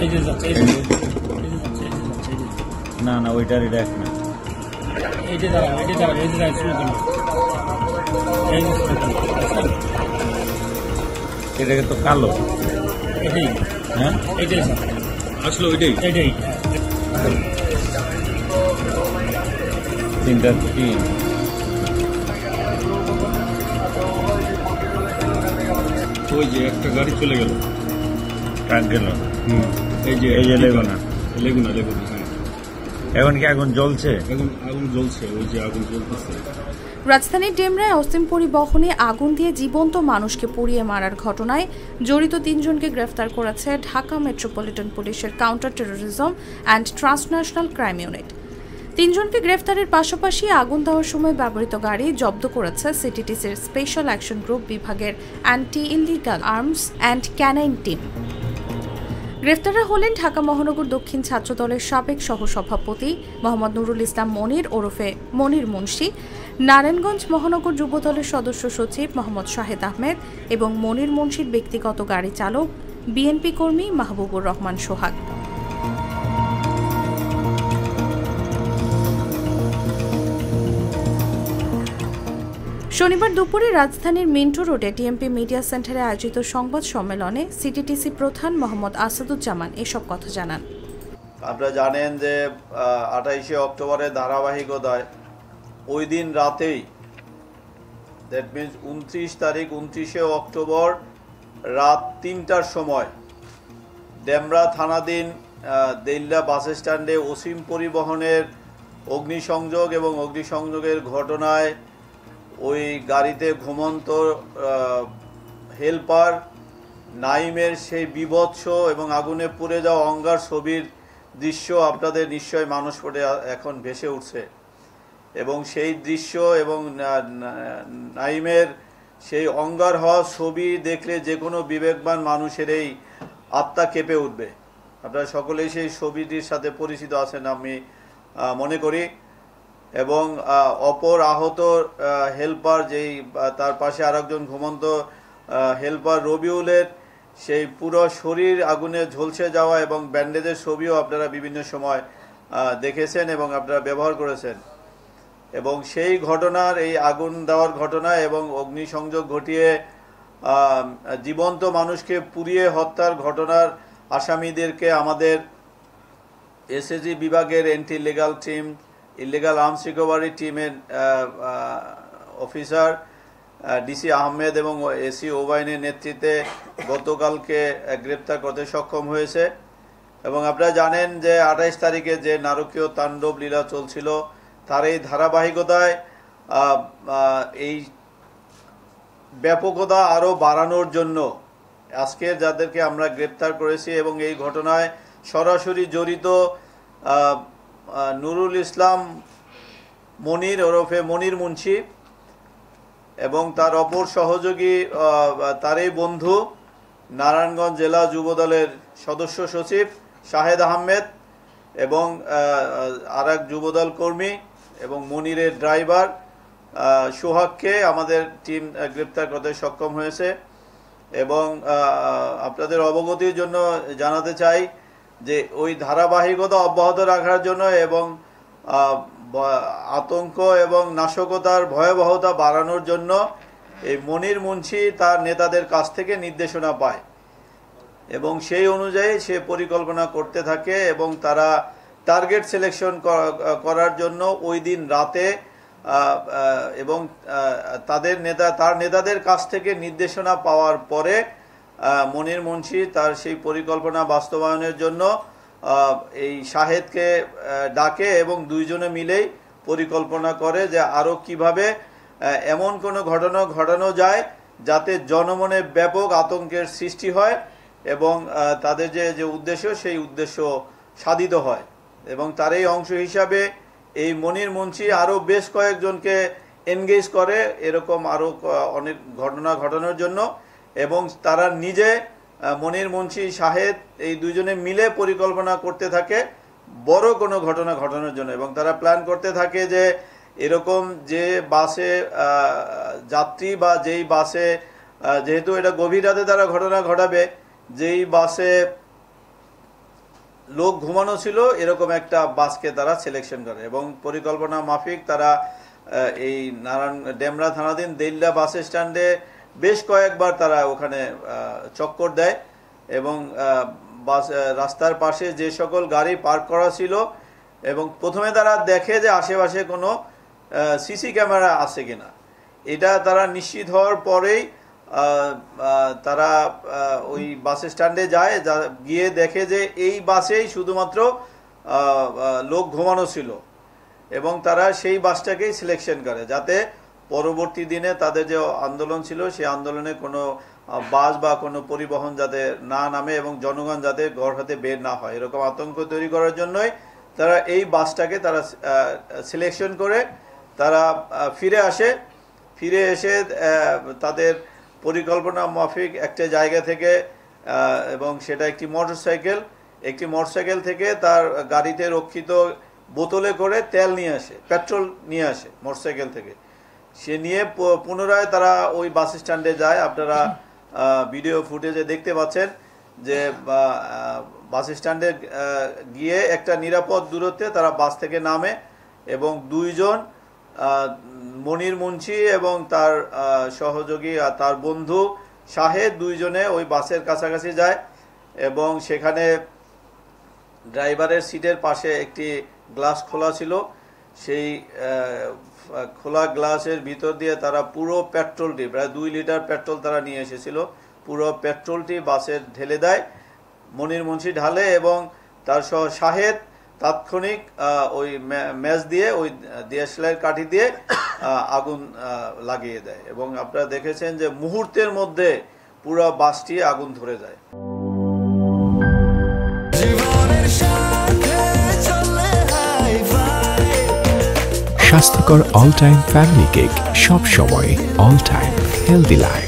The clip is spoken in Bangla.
এই যে যাচ্ছে, এই যে যাচ্ছে, না না ওইটারই দেখ না, এই যে দাঁড়াও, এই যে দাঁড়াও, এই যে দাঁড়াও, শুরু করলো, এই যে শুরু করলো, এটা তো কালো। এটাই, হ্যাঁ এটাই স্যার, আসলে ওইটাই এটাই। তিনটা কি ওই যে একটা গাড়ি চলে গেল, ট্রাক গেল। এই যে লেগুনা লেগুনা এখন কি আগুন জ্বলছে? এখন আগুন জ্বলছে, ওই যে আগুন জ্বলতেছে। রাজধানীর ডেমরায় অসীম পরিবহনে আগুন দিয়ে জীবন্ত মানুষকে পুড়িয়ে মারার ঘটনায় জড়িত ৩ জনকে গ্রেফতার করেছে ঢাকা মেট্রোপলিটন পুলিশের counter terrorism and transnational crime unit. ৩ জনকে গ্রেফতারের পাশাপাশি আগুন দেওয়ার সময় ব্যবহৃত গাড়ি জব্দ করেছে সিটিটিসির স্পেশাল অ্যাকশন গ্রুপ বিভাগের anti illegal arms and canine team. গ্রেফতাররা হলেন ঢাকা মহানগর দক্ষিণ ছাত্রদলের সাবেক সহসভাপতি মোহাম্মদ নুরুল ইসলাম মনির ওরফে মনির মুন্সি, নারায়ণগঞ্জ মহানগর যুবদলের সদস্য সচিব মোহাম্মদ শাহেদ আহমেদ এবং মনির মুন্সির ব্যক্তিগত গাড়ি চালক বিএনপি কর্মী মাহবুবুর রহমান সোহাগ। শনিবার দুপুরে রাজধানীর মিন্টু রোডে টিএমপি মিডিয়া সেন্টারে আয়োজিত সংবাদ সম্মেলনে সিটিটিসি প্রধান মোহাম্মদ আসাদুজ্জামান এসব কথা জানান। আপনারা জানেন যে 28শে অক্টোবরের ধারাবাহিকতায় ওই দিন রাতেই, দ্যাট মিনস 29 তারিখ 29শে অক্টোবর রাত 3টার সময় ডেমরা থানাধীন দেইল্লা বাস স্ট্যান্ডে অসীম পরিবহনের অগ্নিসংযোগ এবং অগ্নিসংযোগের ঘটনায় ওই গাড়িতে ঘুমন্ত হেল্পার নাইমের সেই বীভৎস এবং আগুনে পুড়ে যাওয়া অঙ্গার ছবির দৃশ্য আপনাদের নিশ্চয় মানুষ পড়ে এখন ভেসে উঠছে, এবং সেই দৃশ্য এবং নাইমের সেই অঙ্গার হওয়া ছবি দেখলে যে কোনো বিবেকবান মানুষের এই আত্মা কেঁপে উঠবে। আপনারা সকলেই সেই ছবিটির সাথে পরিচিত আছেন আমি মনে করি, এবং অপর আহত হেল্পার যেই তার পাশে আরেকজন ঘুমন্ত হেল্পার রবিউলের সেই পুরো শরীর আগুনে ঝলসে যাওয়া এবং ব্যান্ডেজের ছবিও আপনারা বিভিন্ন সময় দেখেছেন এবং আপনারা ব্যবহার করেছেন। এবং সেই ঘটনার, এই আগুন দেওয়ার ঘটনা এবং অগ্নিসংযোগ ঘটিয়ে জীবন্ত মানুষকে পুড়িয়ে হত্যার ঘটনার আসামিদেরকে আমাদের এসএসজি বিভাগের anti legal team, illegal arms recovery টিমের অফিসার ডিসি আহমেদ এবং এসি ওবাইনের নেতৃত্বে গতকালকে গ্রেপ্তার করতে সক্ষম হয়েছে। এবং আপনারা জানেন যে 28 তারিখে যে নারকীয় তাণ্ডব লীলা চলছিল, তার এই ধারাবাহিকতায় এই ব্যাপকতা আরও বাড়ানোর জন্য আজকে যাদেরকে আমরা গ্রেপ্তার করেছি এবং এই ঘটনায় সরাসরি জড়িত নুরুল ইসলাম মনির ওরফে মনির মুন্সি এবং তার অপর সহযোগী তারই বন্ধু নারায়ণগঞ্জ জেলা যুবদলের সদস্য সচিব শাহেদ আহমেদ এবং আর এক যুবদল কর্মী এবং মনিরের ড্রাইভার সোহাগকে আমাদের টিম গ্রেপ্তার করতে সক্ষম হয়েছে। এবং আপনাদের অবগতির জন্য জানাতে চাই যে ওই ধারাবাহিকতা অব্যাহত রাখার জন্য এবং আতঙ্ক এবং নাশকতার ভয়াবহতা বাড়ানোর জন্য এই মনির মুন্সি তার নেতাদের কাছ থেকে নির্দেশনা পায় এবং সেই অনুযায়ী সে পরিকল্পনা করতে থাকে এবং তারা টার্গেট সিলেকশন করার জন্য ওই দিন রাতে এবং তার নেতাদের কাছ থেকে নির্দেশনা পাওয়ার পরে মনির মুন্সি তার সেই পরিকল্পনা বাস্তবায়নের জন্য এই শাহেদকে ডাকে এবং দুইজনে মিলেই পরিকল্পনা করে যে আরও কিভাবে এমন কোনো ঘটনা ঘটানো যায় যাতে জনমনে ব্যাপক আতঙ্কের সৃষ্টি হয় এবং তাদের যে উদ্দেশ্য সেই উদ্দেশ্য সাধিত হয়। এবং তার এই অংশ হিসাবে এই মনির মুন্সি আরও বেশ কয়েকজনকে এনগেজ করে এরকম আরও অনেক ঘটনা ঘটানোর জন্য, এবং তারা নিজে মনির মুন্সি শাহেদ এই দুইজনে মিলে পরিকল্পনা করতে থাকে বড় কোনো ঘটনা ঘটানোর জন্য। এবং তারা প্ল্যান করতে থাকে যে এরকম যে বাসে যাত্রী বা যেই বাসে, যেহেতু এটা গভীর রাতে তারা ঘটনা ঘটাবে, যেই বাসে লোক ঘুমানো ছিল এরকম একটা বাসকে তারা সিলেকশন করে এবং পরিকল্পনা মাফিক তারা এই ডেমরা থানাধীন দেইল্লা বাস স্ট্যান্ডে বেশ কয়েকবার তারা ওখানে চক্কর দেয় এবং বাস রাস্তার পাশে যে সকল গাড়ি পার্ক করা ছিল এবং প্রথমে তারা দেখে যে আশেপাশে কোনো সিসি ক্যামেরা আছে কিনা। এটা তারা নিশ্চিত হওয়ার পরেই তারা ওই বাস স্ট্যান্ডে যায়, গিয়ে দেখে যে এই বাসেই শুধুমাত্র লোক ঘুমানো ছিল এবং তারা সেই বাসটাকেই সিলেকশন করে যাতে পরবর্তী দিনে তাদের যে আন্দোলন ছিল সেই আন্দোলনে কোনো বাস বা কোনো পরিবহন যাতে না নামে এবং জনগণ যাতে ঘর হাতে বের না হয়, এরকম আতঙ্ক তৈরি করার জন্যই তারা এই বাসটাকে তারা সিলেকশন করে তারা ফিরে এসে তাদের পরিকল্পনা মাফিক একটা জায়গা থেকে এবং সেটা একটি মোটরসাইকেল থেকে তার গাড়িতে রক্ষিত বোতলে করে তেল নিয়ে আসে, পেট্রোল নিয়ে আসে মোটরসাইকেল থেকে। সে নিয়ে পুনরায় তারা ওই বাস স্ট্যান্ডে যায়। আপনারা ভিডিও ফুটেজে দেখতে পাচ্ছেন যে বাস স্ট্যান্ডে গিয়ে একটা নিরাপদ দূরত্বে তারা বাস থেকে নামে এবং দুইজন মনির মুন্সি এবং তার সহযোগী আর তার বন্ধু শাহেদ দুইজনে ওই বাসের কাছাকাছি যায় এবং সেখানে ড্রাইভারের সিটের পাশে একটি গ্লাস খোলা ছিল, সেই খোলা গ্লাসের ভিতর দিয়ে তারা পুরো পেট্রোলটি, প্রায় 2 লিটার পেট্রোল তারা নিয়ে এসেছিল, পুরো পেট্রোলটি বাসে ঢেলে দেয়। মনির মুন্সি ঢালে এবং তার সহ শাহেদ তাৎক্ষণিক ওই ম্যাচ দিয়ে ওই দিয়াশলাইয়ের কাঠি দিয়ে আগুন লাগিয়ে দেয় এবং আপনারা দেখেছেন যে মুহূর্তের মধ্যে পুরো বাসটি আগুন ধরে যায়। স্বাস্থ্যকর অল টাইম ফ্যামিলি কেক, সব সময় অল টাইম হেলদি লাইফ।